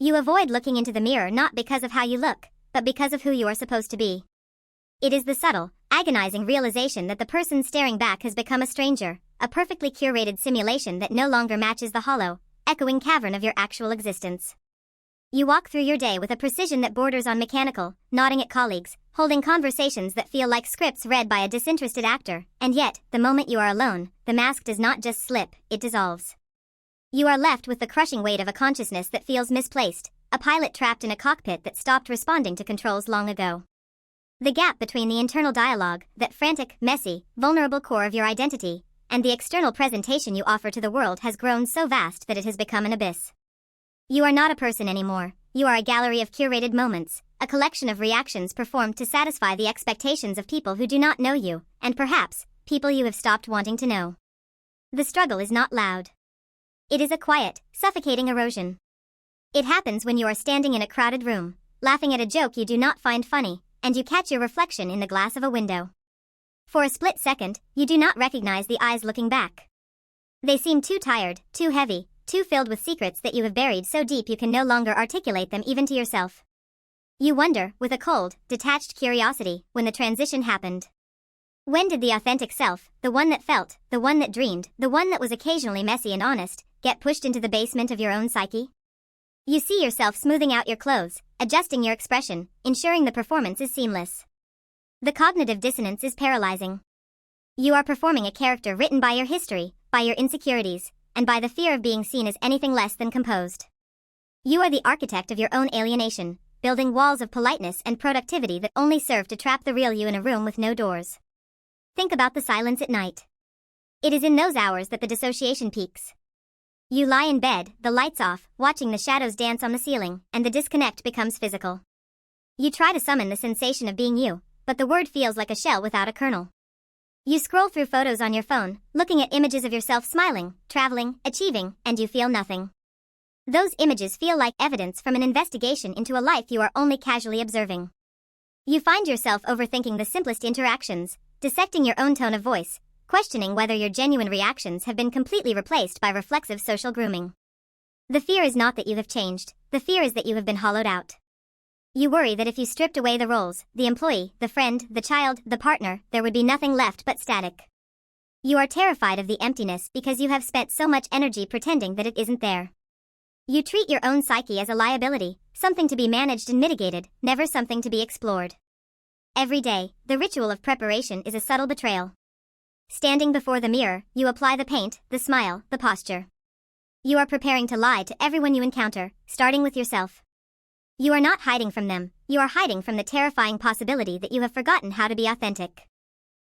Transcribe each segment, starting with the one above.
You avoid looking into the mirror not because of how you look, but because of who you are supposed to be. It is the subtle, agonizing realization that the person staring back has become a stranger, a perfectly curated simulation that no longer matches the hollow, echoing cavern of your actual existence. You walk through your day with a precision that borders on mechanical, nodding at colleagues, holding conversations that feel like scripts read by a disinterested actor, and yet, the moment you are alone, the mask does not just slip, it dissolves. You are left with the crushing weight of a consciousness that feels misplaced, a pilot trapped in a cockpit that stopped responding to controls long ago. The gap between the internal dialogue, that frantic, messy, vulnerable core of your identity, and the external presentation you offer to the world has grown so vast that it has become an abyss. You are not a person anymore, you are a gallery of curated moments, a collection of reactions performed to satisfy the expectations of people who do not know you, and perhaps, people you have stopped wanting to know. The struggle is not loud. It is a quiet, suffocating erosion. It happens when you are standing in a crowded room, laughing at a joke you do not find funny, and you catch your reflection in the glass of a window. For a split second, you do not recognize the eyes looking back. They seem too tired, too heavy, too filled with secrets that you have buried so deep you can no longer articulate them even to yourself. You wonder, with a cold, detached curiosity, when the transition happened. When did the authentic self, the one that felt, the one that dreamed, the one that was occasionally messy and honest, get pushed into the basement of your own psyche? You see yourself smoothing out your clothes, adjusting your expression, ensuring the performance is seamless. The cognitive dissonance is paralyzing. You are performing a character written by your history, by your insecurities, and by the fear of being seen as anything less than composed. You are the architect of your own alienation, building walls of politeness and productivity that only serve to trap the real you in a room with no doors. Think about the silence at night. It is in those hours that the dissociation peaks. You lie in bed, the lights off, watching the shadows dance on the ceiling, and the disconnect becomes physical. You try to summon the sensation of being you, but the word feels like a shell without a kernel. You scroll through photos on your phone, looking at images of yourself smiling, traveling, achieving, and you feel nothing. Those images feel like evidence from an investigation into a life you are only casually observing. You find yourself overthinking the simplest interactions, dissecting your own tone of voice, questioning whether your genuine reactions have been completely replaced by reflexive social grooming. The fear is not that you have changed, the fear is that you have been hollowed out. You worry that if you stripped away the roles, the employee, the friend, the child, the partner, there would be nothing left but static. You are terrified of the emptiness because you have spent so much energy pretending that it isn't there. You treat your own psyche as a liability, something to be managed and mitigated, never something to be explored. Every day, the ritual of preparation is a subtle betrayal. Standing before the mirror, you apply the paint, the smile, the posture. You are preparing to lie to everyone you encounter, starting with yourself. You are not hiding from them, you are hiding from the terrifying possibility that you have forgotten how to be authentic.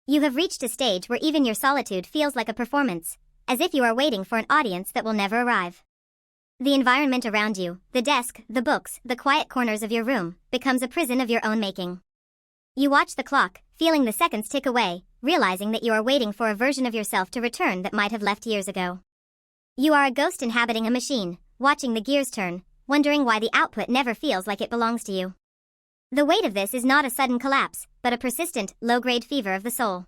You have reached a stage where even your solitude feels like a performance, as if you are waiting for an audience that will never arrive. The environment around you, the desk, the books, the quiet corners of your room, becomes a prison of your own making. You watch the clock, feeling the seconds tick away, realizing that you are waiting for a version of yourself to return that might have left years ago. You are a ghost inhabiting a machine, watching the gears turn, wondering why the output never feels like it belongs to you. The weight of this is not a sudden collapse, but a persistent, low-grade fever of the soul.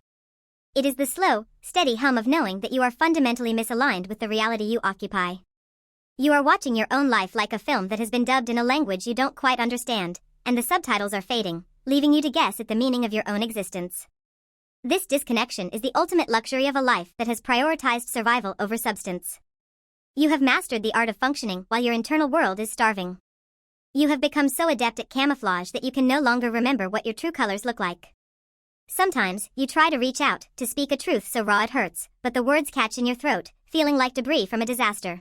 It is the slow, steady hum of knowing that you are fundamentally misaligned with the reality you occupy. You are watching your own life like a film that has been dubbed in a language you don't quite understand, and the subtitles are fading, leaving you to guess at the meaning of your own existence. This disconnection is the ultimate luxury of a life that has prioritized survival over substance. You have mastered the art of functioning while your internal world is starving. You have become so adept at camouflage that you can no longer remember what your true colors look like. Sometimes, you try to reach out, to speak a truth so raw it hurts, but the words catch in your throat, feeling like debris from a disaster.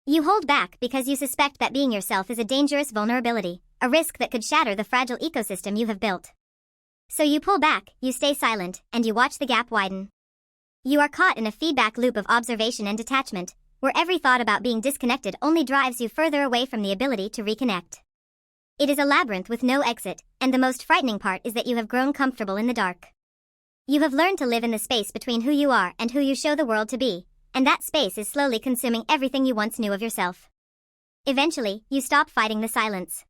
You hold back because you suspect that being yourself is a dangerous vulnerability, a risk that could shatter the fragile ecosystem you have built. So you pull back, you stay silent, and you watch the gap widen. You are caught in a feedback loop of observation and detachment, where every thought about being disconnected only drives you further away from the ability to reconnect. It is a labyrinth with no exit, and the most frightening part is that you have grown comfortable in the dark. You have learned to live in the space between who you are and who you show the world to be, and that space is slowly consuming everything you once knew of yourself. Eventually, you stop fighting the silence.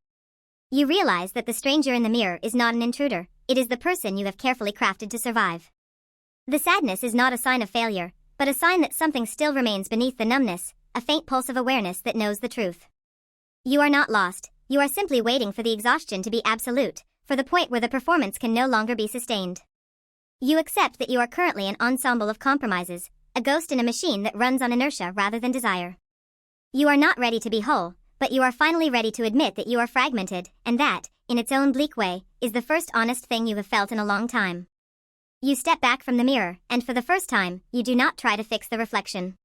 You realize that the stranger in the mirror is not an intruder, it is the person you have carefully crafted to survive. The sadness is not a sign of failure, but a sign that something still remains beneath the numbness, a faint pulse of awareness that knows the truth. You are not lost, you are simply waiting for the exhaustion to be absolute, for the point where the performance can no longer be sustained. You accept that you are currently an ensemble of compromises, a ghost in a machine that runs on inertia rather than desire. You are not ready to be whole, but you are finally ready to admit that you are fragmented, and that, in its own bleak way, is the first honest thing you have felt in a long time. You step back from the mirror, and for the first time, you do not try to fix the reflection.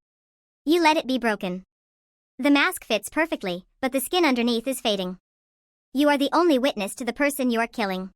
You let it be broken. The mask fits perfectly, but the skin underneath is fading. You are the only witness to the person you are killing.